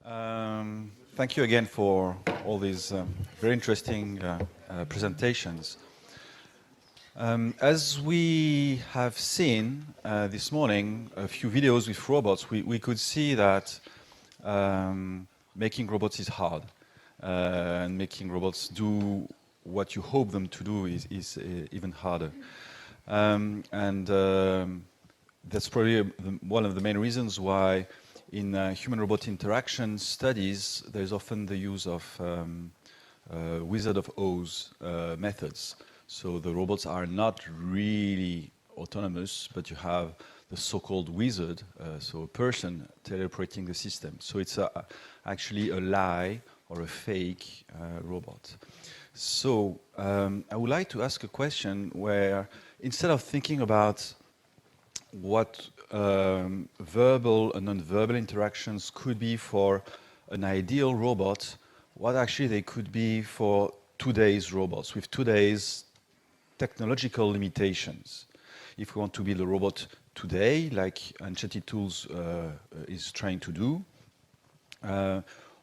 Thank you again for all these very interesting presentations. As we have seen this morning, a few videos with robots, we could see that making robots is hard. And making robots do what you hope them to do is even harder. That's probably one of the main reasons why in human-robot interaction studies, there's often the use of Wizard of Oz methods. So the robots are not really autonomous, but you have the so-called wizard, so a person teleoperating the system. So it's actually a lie or a fake robot. So I would like to ask a question where instead of thinking about what verbal and non-verbal interactions could be for an ideal robot, what actually they could be for today's robots, with today's technological limitations. If we want to build a robot today, like Enchanted Tools is trying to do,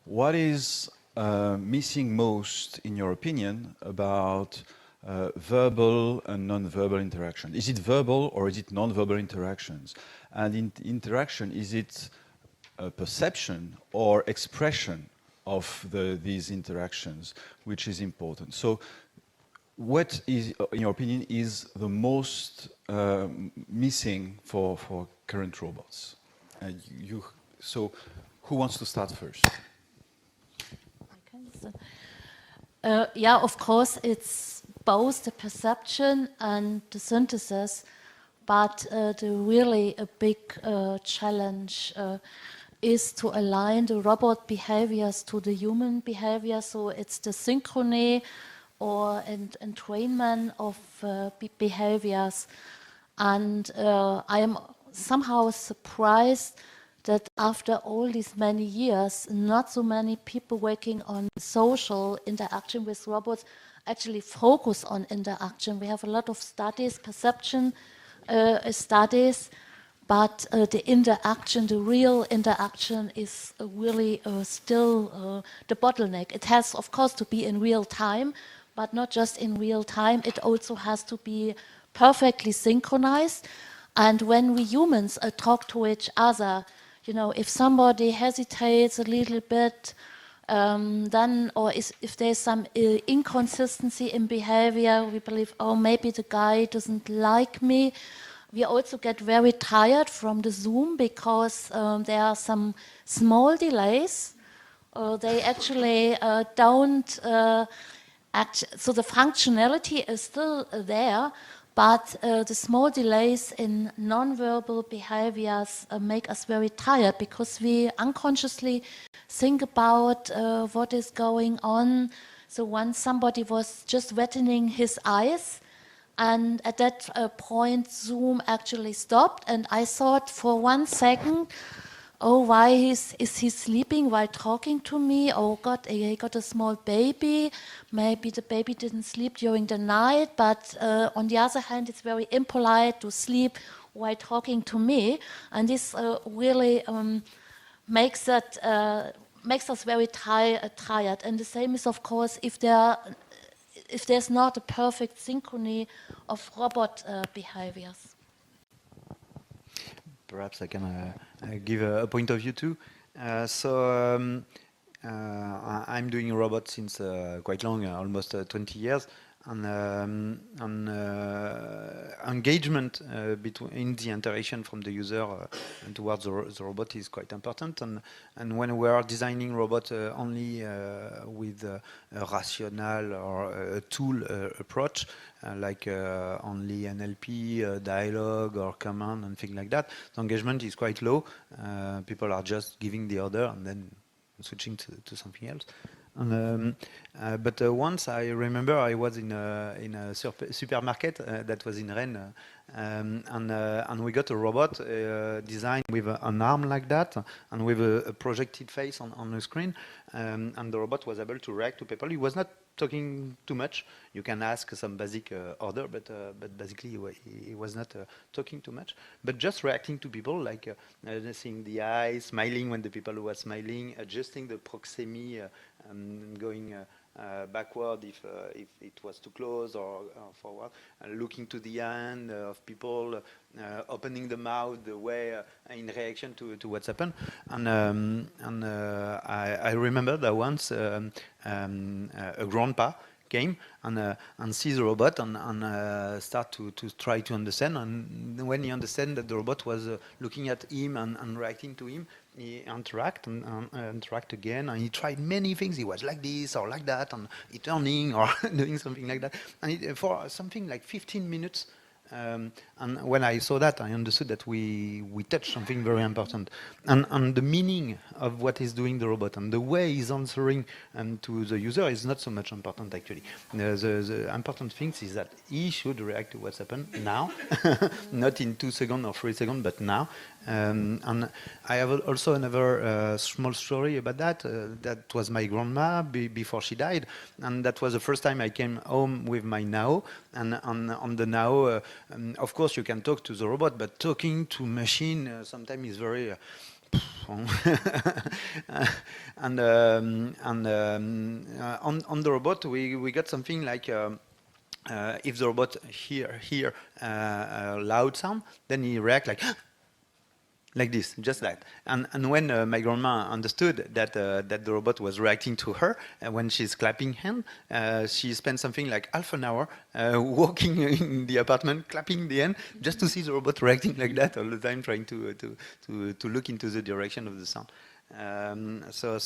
what is missing most, in your opinion, about verbal and non-verbal interaction? Is it verbal or is it non-verbal interactions? And in interaction, is it a perception or expression of these interactions, which is important? So what is, in your opinion, is the most missing for current robots? So who wants to start first? Yeah, of course, it's both the perception and the synthesis, but the really a big challenge is to align the robot behaviors to the human behavior. So it's the synchrony or entrainment of behaviors. And I am somehow surprised that after all these many years, not so many people working on social interaction with robots actually focus on interaction. We have a lot of studies, perception studies, but the interaction, the real interaction is really still the bottleneck. It has, of course, to be in real time, but not just in real time. It also has to be perfectly synchronized. And when we humans talk to each other, you know, if somebody hesitates a little bit, then, or if there's some inconsistency in behavior, we believe, oh, maybe the guy doesn't like me. We also get very tired from the Zoom because there are some small delays. They actually don't so the functionality is still there, but the small delays in non-verbal behaviors make us very tired because we unconsciously think about what is going on. So once somebody was just wetting his eyes, and at that point Zoom actually stopped, and I thought for 1 second, oh, why is he sleeping while talking to me? Oh God, he got a small baby. Maybe the baby didn't sleep during the night, but on the other hand, it's very impolite to sleep while talking to me. And this really makes us very tired. And the same is, of course, if there's not a perfect synchrony of robot behaviors. Perhaps I can give a point of view too. I'm doing robots since quite long, almost 20 years, and engagement between the interaction from the user and towards the robot is quite important. And when we are designing robots only with a rational or a tool approach, like only NLP, dialogue or command and things like that, the engagement is quite low. People are just giving the order and then switching to something else. But once I remember I was in a supermarket that was in Rennes, and we got a robot designed with an arm like that, and with a projected face on the screen, and the robot was able to react to people. He was not talking too much. You can ask some basic order, but basically he was not talking too much, but just reacting to people, like seeing the eyes, smiling when the people were smiling, adjusting the proxemi, going backward if it was too close, or forward, looking to the hand of people, opening the mouth the way in reaction to what's happened. And I remember that once a grandpa came and sees the robot and start to try to understand. And when he understand that the robot was looking at him and reacting to him, he interact again, and he tried many things. He was like this or like that, and he turning or doing something like that. And for something like 15 minutes. And when I saw that, I understood that we touched something very important, and the meaning of what is doing the robot and the way he's answering to the user is not so much important actually. The important thing is that he should react to what's happened now, not in 2 seconds or 3 seconds, but now. And I have also another small story about that. That was my grandma before she died, and that was the first time I came home with my Nao. And on the Nao, of course, you can talk to the robot, but talking to machine sometimes is very. And on the robot, we got something like. If the robot hear loud sound, then he react like this, just that. And when my grandma understood that that the robot was reacting to her, when she's clapping hand, she spent something like half an hour walking in the apartment, clapping the hand, just to see the robot reacting like that all the time, trying to look into the direction of the sound. So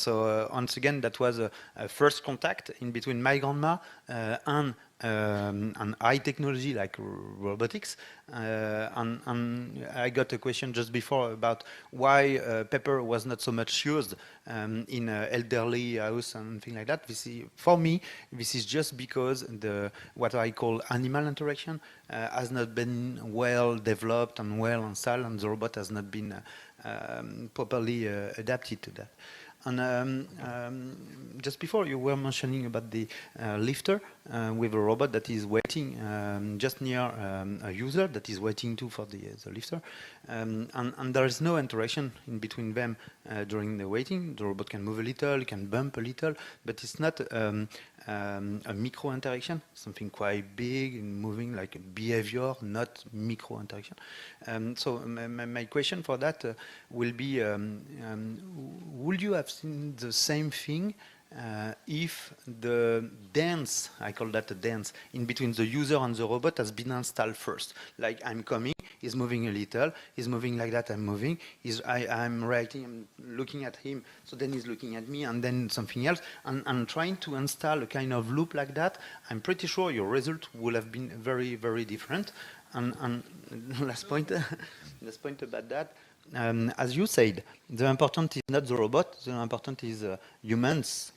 once again, that was a first contact in between my grandma and high technology like robotics. And I got a question just before about why paper was not so much used in elderly house and things like that. For me, this is just because what I call animal interaction has not been well developed and well installed, and the robot has not been properly adapted to that. And just before, you were mentioning about the lifter with a robot that is waiting just near a user that is waiting too for the lifter, and there is no interaction in between them during the waiting. The robot can move a little, can bump a little, but it's not a micro interaction, something quite big and moving like a behavior, not micro interaction. So my question for that will be, would you have seen the same thing if the dance, I call that a dance, in between the user and the robot has been installed first? Like, I'm coming, he's moving a little, he's moving like that, I'm moving, I'm reacting, I'm looking at him, so then he's looking at me, and then something else, and trying to install a kind of loop like that. I'm pretty sure your result will have been very, very different. And last point about that, as you said, the important is not the robot, the important is humans.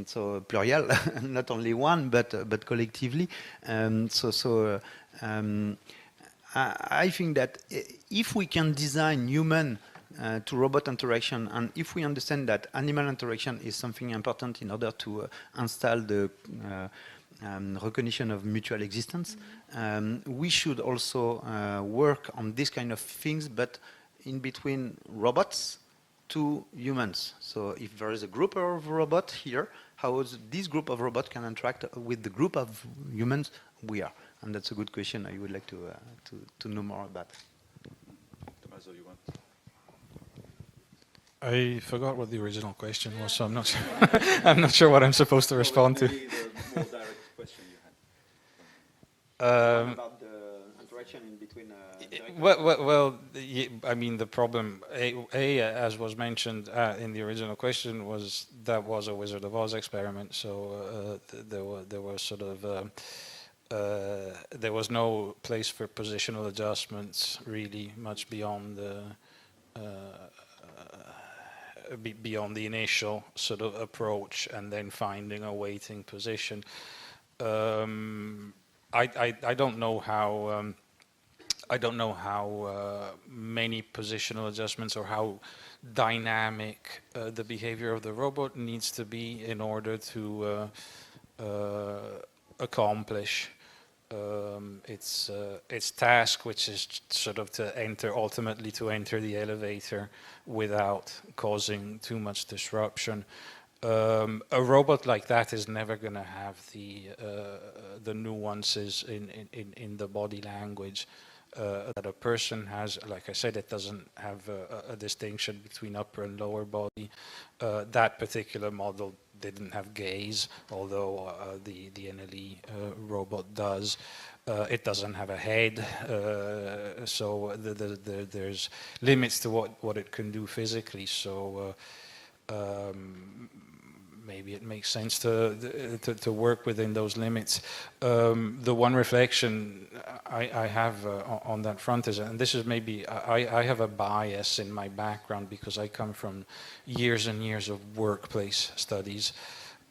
So plural, not only one, but collectively. I think that if we can design human to robot interaction, and if we understand that animal interaction is something important in order to install the recognition of mutual existence, we should also work on this kind of things, but in between robots to humans. So if there is a group of robots here, how this group of robots can interact with the group of humans we are? And that's a good question I would like to know more about. Tommaso, you want? I forgot what the original question was, so I'm not sure. I'm not sure what I'm supposed to respond to. Maybe the more direct question you had. About the interaction in between. I mean, the problem, as was mentioned in the original question, was that was a Wizard of Oz experiment. So there was sort of there was no place for positional adjustments really much beyond beyond the initial sort of approach and then finding a waiting position. I don't know how many positional adjustments or how dynamic the behavior of the robot needs to be in order to accomplish its task, which is sort of ultimately to enter the elevator without causing too much disruption. A robot like that is never going to have the nuances in the body language that a person has. Like I said, it doesn't have a distinction between upper and lower body. That particular model didn't have gaze, although the NLE robot does. It doesn't have a head, so there's limits to what it can do physically. So maybe it makes sense to work within those limits. The one reflection I have on that front is, and this is maybe, I have a bias in my background because I come from years and years of workplace studies.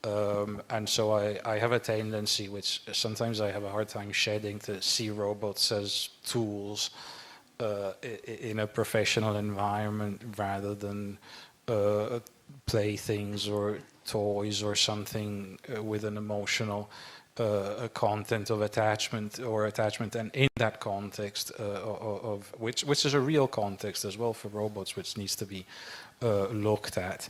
And so I have a tendency, which sometimes I have a hard time shedding, to see robots as tools in a professional environment rather than playthings or toys or something with an emotional content of attachment, and in that context of which is a real context as well for robots, which needs to be looked at.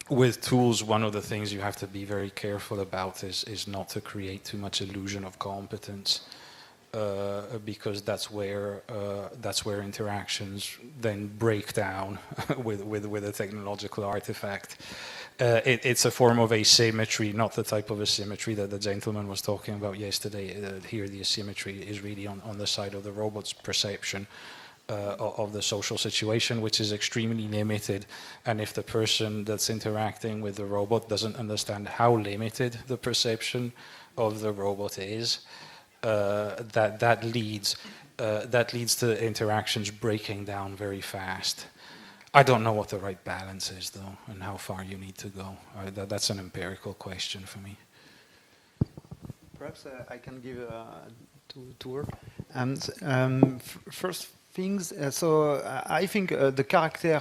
With tools, one of the things you have to be very careful about is not to create too much illusion of competence. Because that's where interactions then break down with a technological artifact. It's a form of asymmetry, not the type of asymmetry that the gentleman was talking about yesterday. Here the asymmetry is really on the side of the robot's perception of the social situation, which is extremely limited. And if the person that's interacting with the robot doesn't understand how limited the perception of the robot is, that leads to interactions breaking down very fast. I don't know what the right balance is, though, and how far you need to go. That's an empirical question for me. Perhaps I can give to her. First things. So I think the character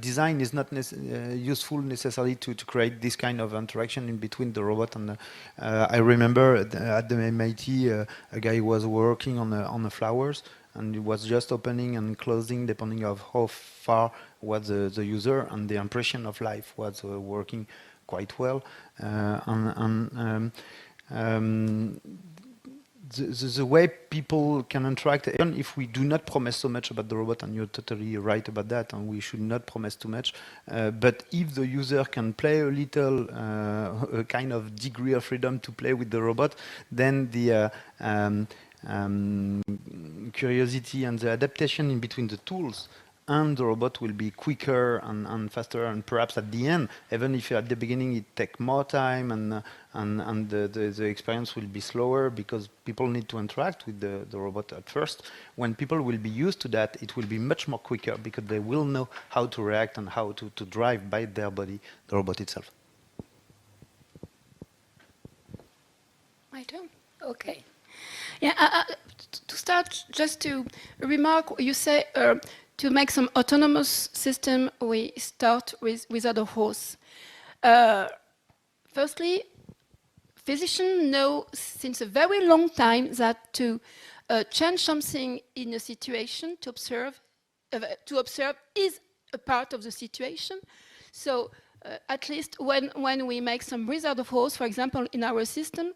design is not useful necessarily to create this kind of interaction in between the robot and. I remember at the MIT, a guy was working on the flowers, and it was just opening and closing depending of how far was the user, and the impression of life was working quite well. The way people can interact, even if we do not promise so much about the robot, and you're totally right about that, and we should not promise too much, but if the user can play a little, a kind of degree of freedom to play with the robot, then the curiosity and the adaptation in between the tools and the robot will be quicker and faster, and perhaps at the end, even if at the beginning it takes more time and the experience will be slower because people need to interact with the robot at first. When people will be used to that, it will be much more quicker because they will know how to react and how to drive by their body the robot itself. My turn? Okay. Yeah, to start, just to remark, you say to make some autonomous system, we start with other horse. Firstly, physicians know since a very long time that to change something in a situation, to observe is a part of the situation. So at least when we make some wizard of Oz, for example, in our system,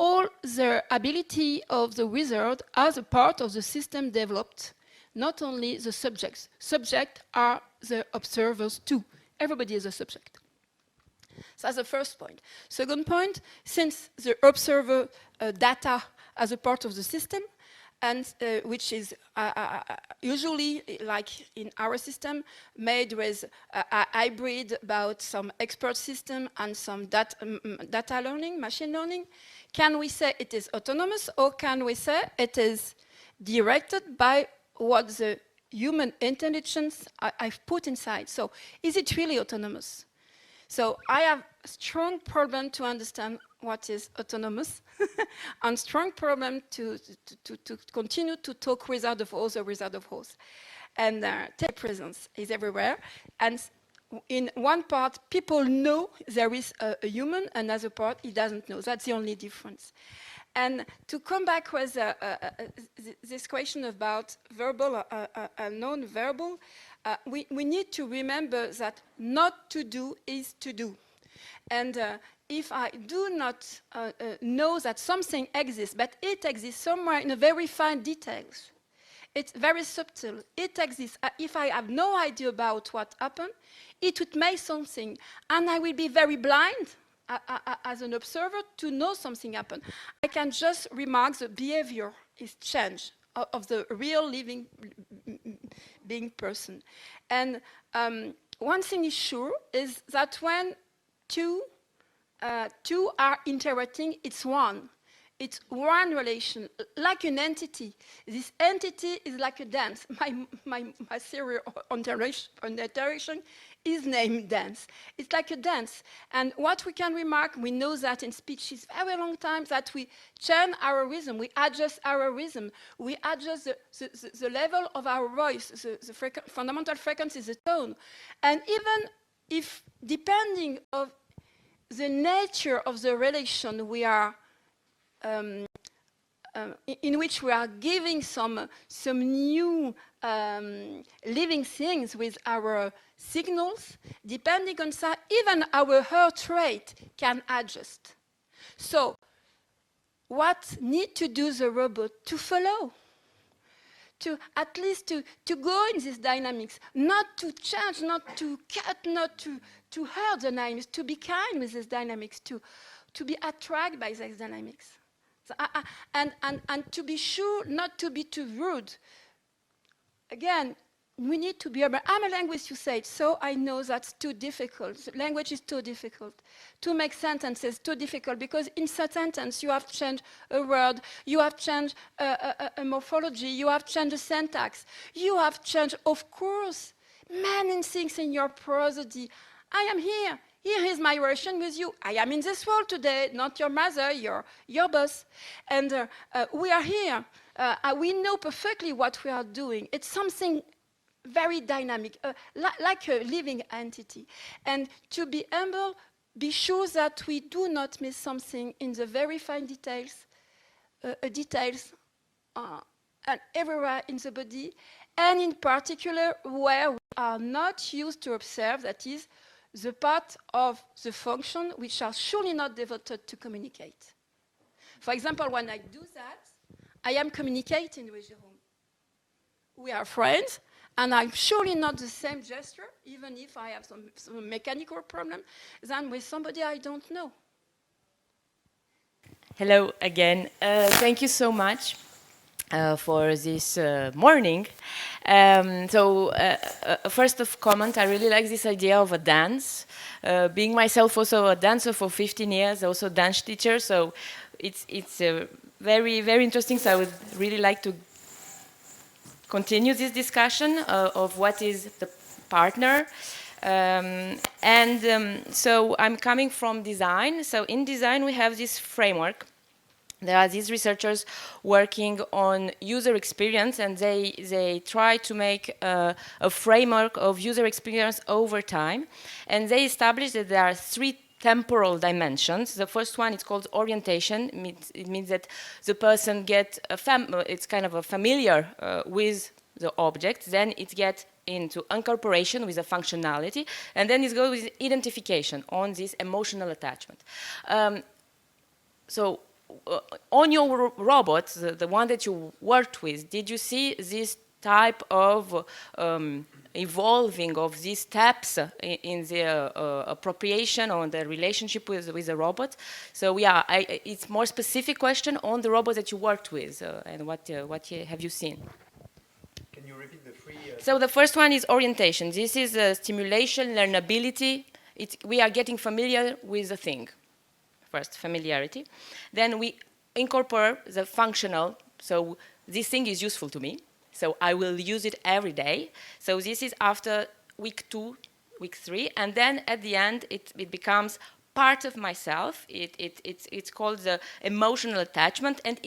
all the ability of the wizard as a part of the system developed, not only the subjects. Subjects are the observers too. Everybody is a subject. So that's the first point. Second point, since the observer data as a part of the system, and which is usually, like in our system, made with a hybrid about some expert system and some data learning, machine learning, can we say it is autonomous, or can we say it is directed by what the human intelligence I've put inside. So is it really autonomous? So I have a strong problem to understand what is autonomous and strong problem to continue to talk without the voice or without the voice. And telepresence is everywhere. And in one part, people know there is a human, another part, it doesn't know. That's the only difference. And to come back with this question about verbal and non-verbal, we need to remember that not to do is to do. And if I do not know that something exists, but it exists somewhere in a very fine details, it's very subtle, it exists. If I have no idea about what happened, it would make something, and I will be very blind as an observer to know something happened. I can just remark the behavior is changed of the real living being person. And one thing is sure is that when two are interacting, it's one. It's one relation, like an entity. This entity is like a dance. My theory on interaction is named dance. It's like a dance. And what we can remark, we know that in speech is very long time that we change our rhythm, we adjust our rhythm, we adjust the level of our voice, the fundamental frequency, the tone. And even if, depending on the nature of the relation we are in which we are giving some new living things with our signals, depending on that, even our heart rate can adjust. So, what need to do the robot? To follow, to at least to go in these dynamics, not to change, not to cut, not to hurt the dynamics, to be kind with these dynamics, to be attracted by these dynamics. So, and to be sure not to be too rude. Again, we need to be able, I'm a linguist, you said, so I know that's too difficult. Language is too difficult. To make sentences too difficult, because in a sentence you have changed a word, you have changed a morphology, you have changed a syntax, you have changed, of course, many things in your prosody. I am here. Here is my relation with you. I am in this world today, not your mother, your boss. And we are here. We know perfectly what we are doing. It's something very dynamic, like a living entity. And to be humble, be sure that we do not miss something in the very fine details, and everywhere in the body, and in particular where we are not used to observe, that is, the part of the function which are surely not devoted to communicate. For example, when I do that, I am communicating with Jerome. We are friends, and I'm surely not the same gesture, even if I have some mechanical problem, than with somebody I don't know. Hello again. Thank you so much for this morning. First of comment, I really like this idea of a dance. Being myself also a dancer for 15 years, also a dance teacher, so it's very, very interesting. So I would really like to continue this discussion of what is the partner. So I'm coming from design. So in design we have this framework. There are these researchers working on user experience, and they try to make a framework of user experience over time. And they established that there are 3 temporal dimensions. The first one is called orientation. It means that the person gets it's kind of a familiar with the object. Then it gets into incorporation with a functionality, and then it goes with identification on this emotional attachment. On your robot, the one that you worked with, did you see this type of evolving of these steps in the appropriation or the relationship with the robot? So yeah, it's more specific question on the robot that you worked with, and what have you seen? Can you repeat the 3? So the first one is orientation. This is stimulation, learnability. We are getting familiar with the thing. First, familiarity. Then we incorporate the functional, so this thing is useful to me. So I will use it every day. So this is after week 2, week 3, and then at the end it becomes part of myself. It's called the emotional attachment and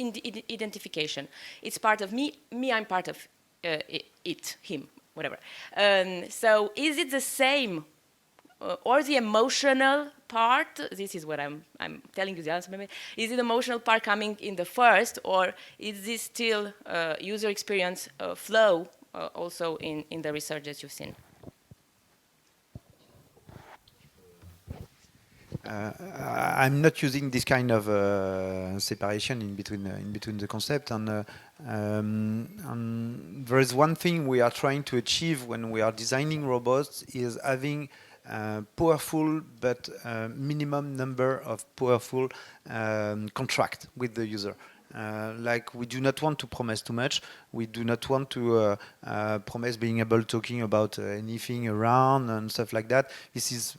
identification. It's part of me, I'm part of it, him, whatever. So is it the same or the emotional part? This is what I'm telling you the answer maybe. Is it the emotional part coming in the first, or is this still user experience flow also in the research that you've seen? I'm not using this kind of separation in between the concept, and there is one thing we are trying to achieve when we are designing robots is having powerful but minimum number of powerful contract with the user. Like, we do not want to promise too much. We do not want to promise being able talking about anything around and stuff like that. This is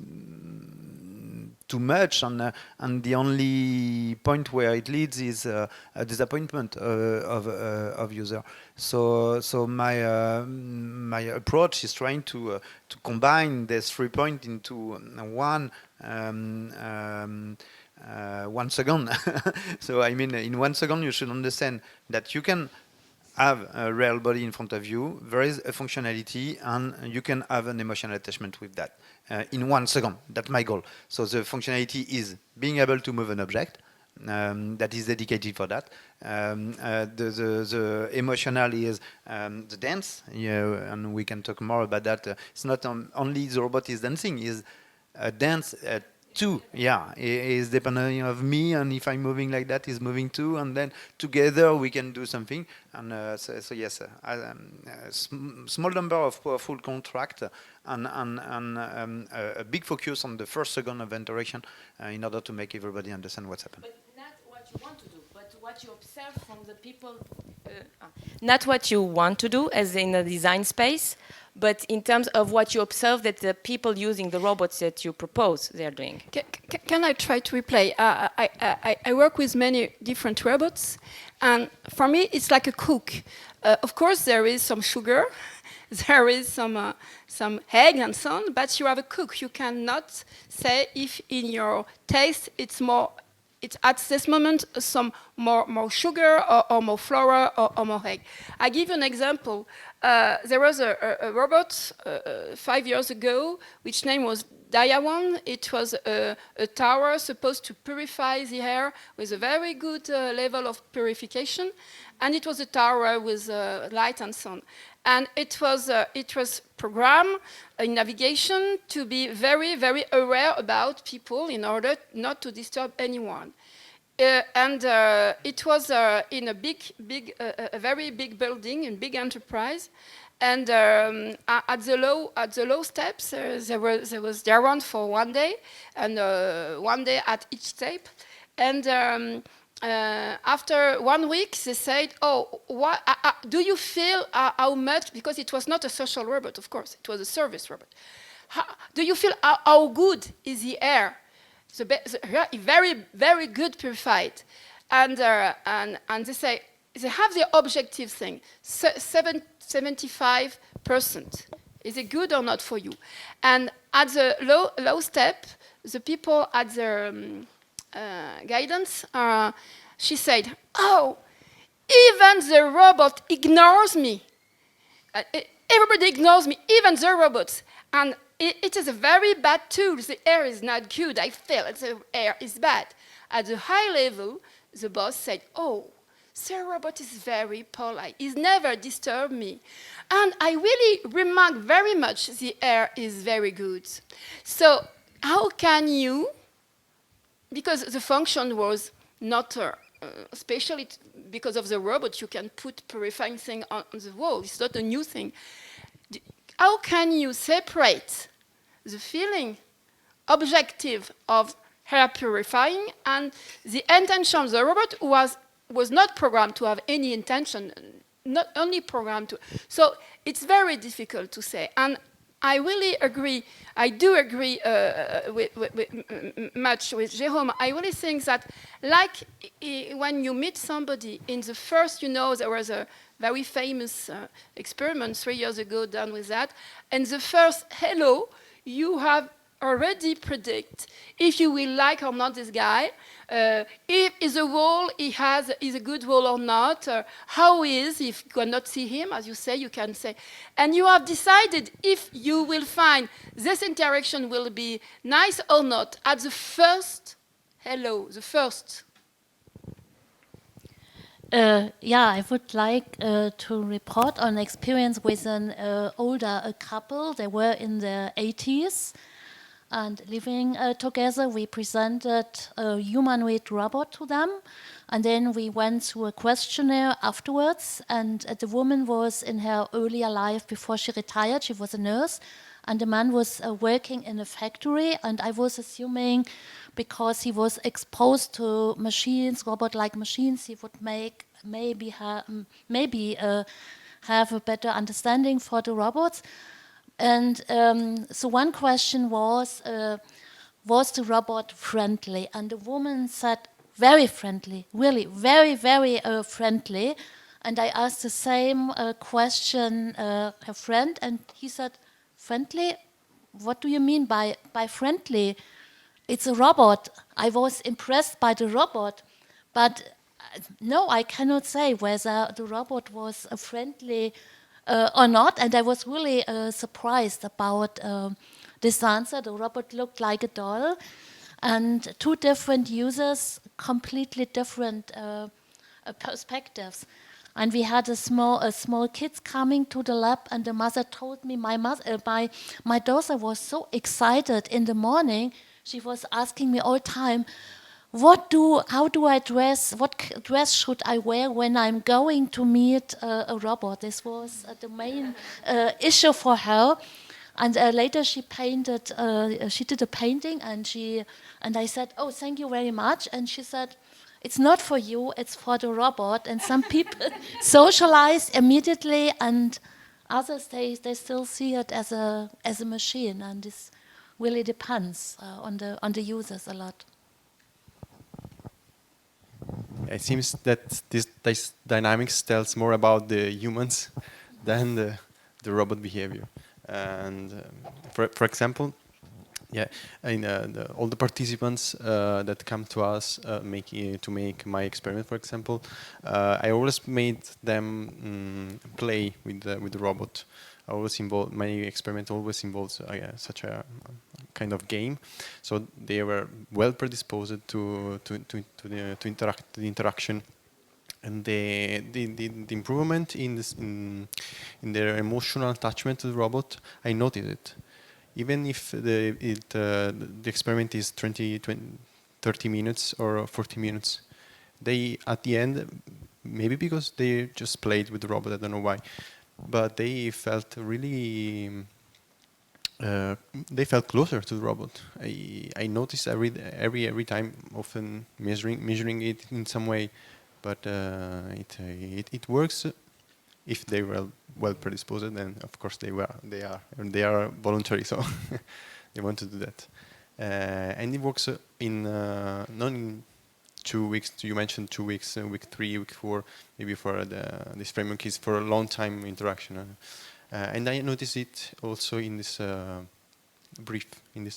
too much, and the only point where it leads is a disappointment of user. So my approach is trying to combine these 3 points into one. 1 second. So I mean, in 1 second, you should understand that you can have a real body in front of you, there is a functionality, and you can have an emotional attachment with that. In 1 second, that's my goal. So the functionality is being able to move an object that is dedicated for that. The emotional is the dance, and we can talk more about that. It's not only the robot is dancing, is a dance too, yeah, is depending of me, and if I'm moving like that, is moving too, and then together we can do something. And so yes, small number of powerful contract, and a big focus on the first second of interaction in order to make everybody understand what's happened. But not what you want to do, but what you observe from the people. Not what you want to do, as in a design space, but in terms of what you observe that the people using the robots that you propose they're doing. Can I try to replay? I work with many different robots, and for me it's like a cook. Of course there is some sugar, there is some egg and so on, but you have a cook. You cannot say if in your taste it's at this moment some more sugar or more flour or more egg. I give you an example. There was a robot 5 years ago, which name was Diawan. It was a tower supposed to purify the air with a very good level of purification, and it was a tower with light and so on. And it was programmed in navigation to be very, very aware about people in order not to disturb anyone. It was in a very big building, in big enterprise. And at the low steps, there was around for 1 day, and 1 day at each step. And after 1 week, they said, "Oh, do you feel how much?" Because it was not a social robot, of course; it was a service robot. Do you feel how good is the air? Very, very good purified, and they say they have the objective thing. 75%. Is it good or not for you? And at the low step, the people at the guidance, she said, "Oh, even the robot ignores me. Everybody ignores me, even the robots." And it is a very bad tool. The air is not good. I feel the air is bad. At the high level, the boss said, "Oh, the robot is very polite. He's never disturbed me. And I really remark very much the air is very good." So how can you, because the function was not, especially because of the robot, you can put purifying thing on the wall. It's not a new thing. How can you separate the feeling objective of air purifying and the intention of the robot was not programmed to have any intention, not only programmed to. So it's very difficult to say. And I really agree. I do agree much with Jérôme. I really think that, like when you meet somebody in the first, there was a very famous experiment 3 years ago done with that, and the first hello, you have already predict if you will like or not this guy, if is a role he has is a good role or not, how is, if you cannot see him, as you say, you can say, and you have decided if you will find this interaction will be nice or not at the first hello, the first. Yeah, I would like to report on experience with an older couple. They were in their 80s and living together. We presented a humanoid robot to them, and then we went through a questionnaire afterwards. And the woman was in her earlier life before she retired. She was a nurse, and the man was working in a factory. And I was assuming, because he was exposed to machines, robot-like machines, he would maybe have a better understanding for the robots. And so one question was the robot friendly? And the woman said, very friendly, really, very, very friendly. And I asked the same question her friend, and he said, friendly? What do you mean by friendly? It's a robot. I was impressed by the robot, but no, I cannot say whether the robot was friendly or not. And I was really surprised about this answer. The robot looked like a doll, and two different users, completely different perspectives. And we had a small kids coming to the lab, and the mother told me, my daughter was so excited in the morning. She was asking me all the time, how do I dress? What dress should I wear when I'm going to meet a robot? This was the main issue for her. And later she painted. She did a painting, and I said, "Oh, thank you very much." And she said, "It's not for you; it's for the robot." And some people socialize immediately, and others they still see it as a machine. And this really depends on the users a lot. It seems that this dynamics tells more about the humans than the robot behavior. And for example, yeah, in all the participants that come to us to make my experiment, for example, I always made them play with the robot. My experiment always involves such a kind of game, so they were well predisposed to the interaction, and the improvement in their emotional attachment to the robot, I noticed it. Even if the experiment is 30 minutes or 40 minutes, they at the end, maybe because they just played with the robot, I don't know why, but they felt really they felt closer to the robot. I noticed every time, often measuring it in some way, but it works if they were well predisposed, and of course they are voluntary, so they want to do that, and it works not in 2 weeks. You mentioned 2 weeks, week 3, week 4, maybe for this framework is for a long time interaction, and I noticed it also in this brief, in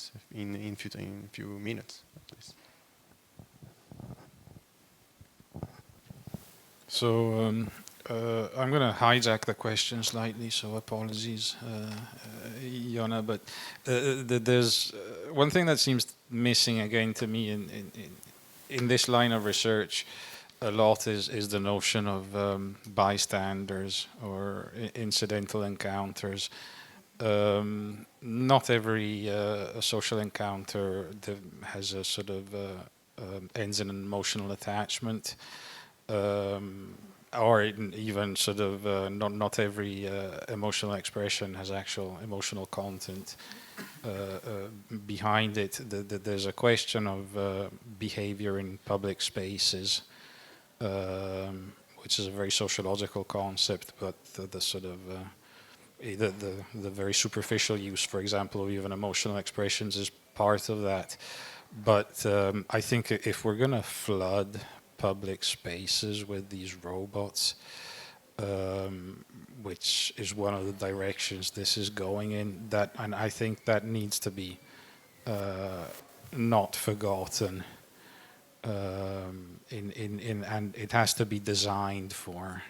few minutes at least. So I'm going to hijack the question slightly, so apologies, Jonna, but there's one thing that seems missing again to me in this line of research a lot is the notion of bystanders or incidental encounters. Not every social encounter has a sort of ends in an emotional attachment. Or even sort of not every emotional expression has actual emotional content behind it. There's a question of behavior in public spaces, which is a very sociological concept, but the sort of the very superficial use, for example, or even emotional expressions is part of that. But I think if we're going to flood public spaces with these robots, which is one of the directions this is going in, and I think that needs to be not forgotten. And it has to be designed for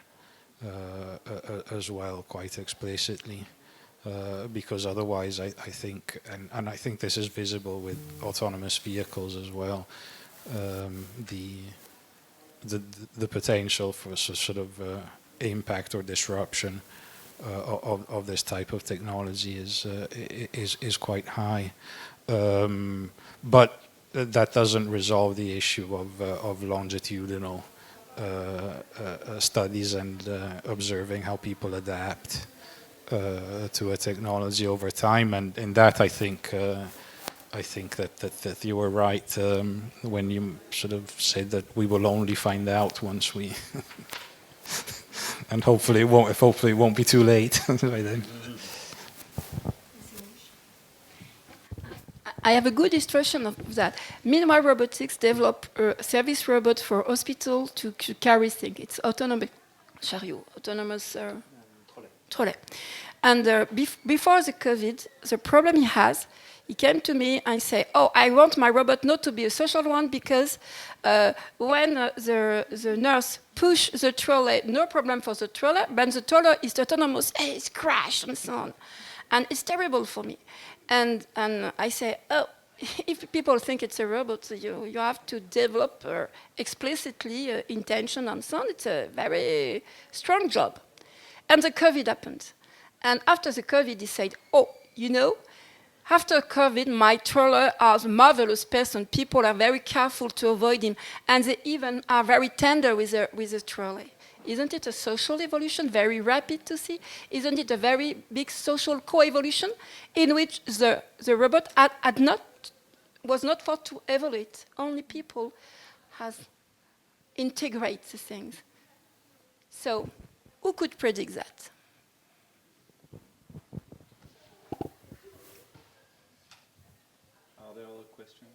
as well, quite explicitly, because otherwise, I think, and I think this is visible with autonomous vehicles as well, the potential for sort of impact or disruption of this type of technology is quite high, but that doesn't resolve the issue of longitudinal studies and observing how people adapt to a technology over time. And in that, I think that you were right when you sort of said that we will only find out once we, and hopefully it won't be too late by then. I have a good illustration of that. Meanwhile, Robotics developed a service robot for hospital to carry things. It's autonomous chariot, autonomous trolley. And before the COVID, the problem he came to me and said, "Oh, I want my robot not to be a social one because when the nurse push the trolley, no problem for the trolley, but the trolley is autonomous, it's crash and so on, and it's terrible for me." And I say, "Oh, if people think it's a robot, you have to develop explicitly intention and so on. It's a very strong job." And the COVID happened. And after the COVID, he said, "Oh, after COVID, my troller is a marvelous person. People are very careful to avoid him, and they even are very tender with the trolley." Isn't it a social evolution, very rapid to see? Isn't it a very big social co-evolution in which the robot was not thought to evaluate? Only people has integrate the things. So, who could predict that? Are there other questions?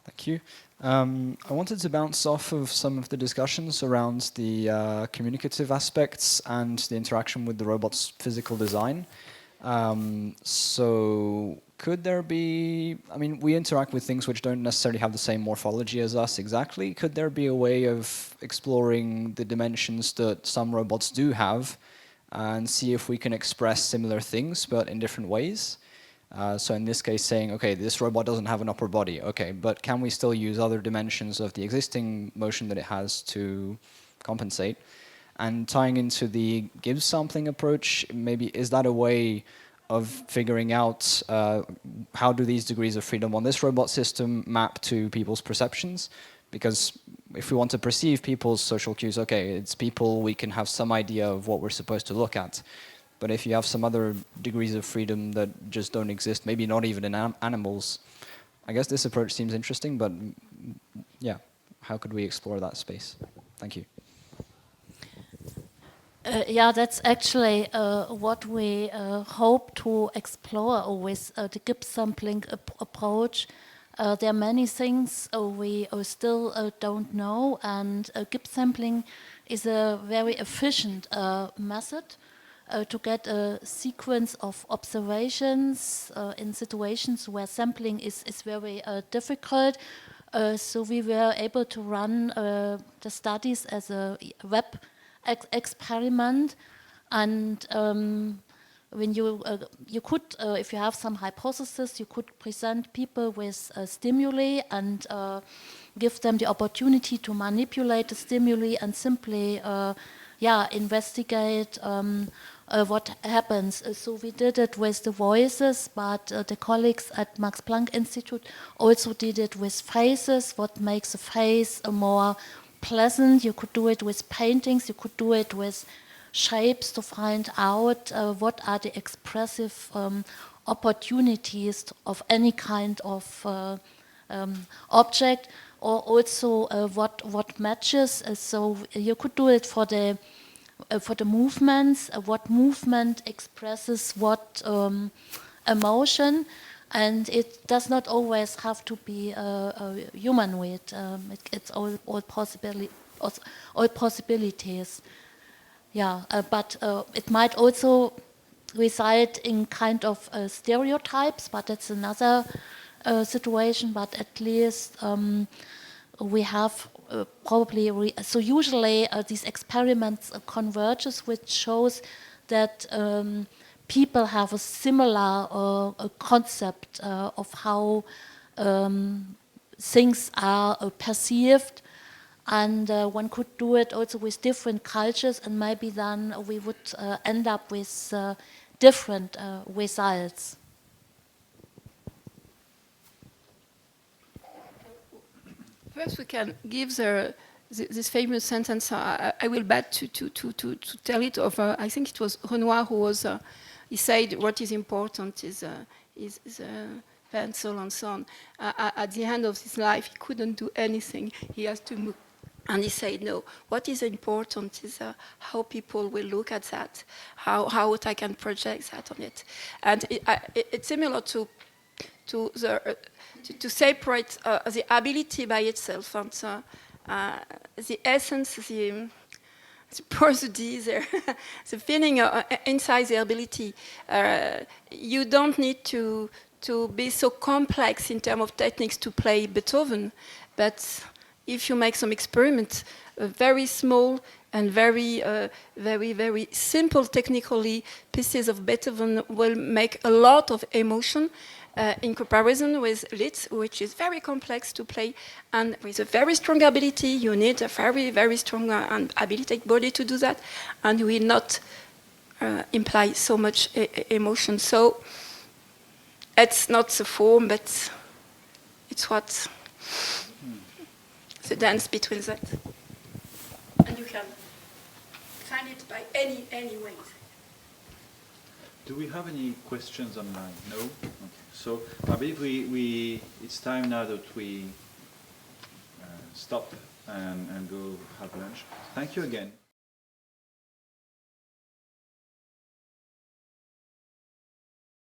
Thank you. I wanted to bounce off of some of the discussions around the communicative aspects and the interaction with the robot's physical design. So could there be, we interact with things which don't necessarily have the same morphology as us exactly. Could there be a way of exploring the dimensions that some robots do have and see if we can express similar things but in different ways? So in this case saying, okay, this robot doesn't have an upper body, okay, but can we still use other dimensions of the existing motion that it has to compensate? And tying into the Gibbs sampling approach, maybe is that a way of figuring out how do these degrees of freedom on this robot system map to people's perceptions? Because if we want to perceive people's social cues, okay, it's people, we can have some idea of what we're supposed to look at. But if you have some other degrees of freedom that just don't exist, maybe not even in animals, I guess this approach seems interesting, but yeah, how could we explore that space? Thank you. Yeah, that's actually what we hope to explore with the Gibbs sampling approach. There are many things we still don't know, and Gibbs sampling is a very efficient method to get a sequence of observations in situations where sampling is very difficult. So we were able to run the studies as a web experiment, and when you could, if you have some hypothesis, you could present people with stimuli and give them the opportunity to manipulate the stimuli and simply investigate what happens. So we did it with the voices, but the colleagues at Max Planck Institute also did it with faces, what makes a face more pleasant. You could do it with paintings, you could do it with shapes to find out what are the expressive opportunities of any kind of object. or also what matches. So you could do it for the movements, what movement expresses what emotion, and it does not always have to be a humanoid. It's all possibilities. Yeah, but it might also reside in kind of stereotypes, but that's another situation. But at least we have probably so usually these experiments converges, which shows that people have a similar concept of how things are perceived, and one could do it also with different cultures, and maybe then we would end up with different results. Perhaps we can give this famous sentence. I will bet to tell it of. I think it was Renoir who was. He said, "What is important is pencil and so on." At the end of his life, he couldn't do anything. He has to move. And he said, no, what is important is how people will look at that, how I can project that on it. And it's similar to separate the ability by itself and the essence, the prosody, the feeling inside the ability. You don't need to be so complex in terms of techniques to play Beethoven, but if you make some experiments, very small and very simple technically pieces of Beethoven will make a lot of emotion in comparison with Liszt, which is very complex to play, and with a very strong ability. You need a very strong and habilitated body to do that, and will not imply so much emotion. So it's not the form, but it's what the dance between that. And you can find it by any ways. Do we have any questions online? No? Okay. So I believe it's time now that we stop and go have lunch. Thank you again.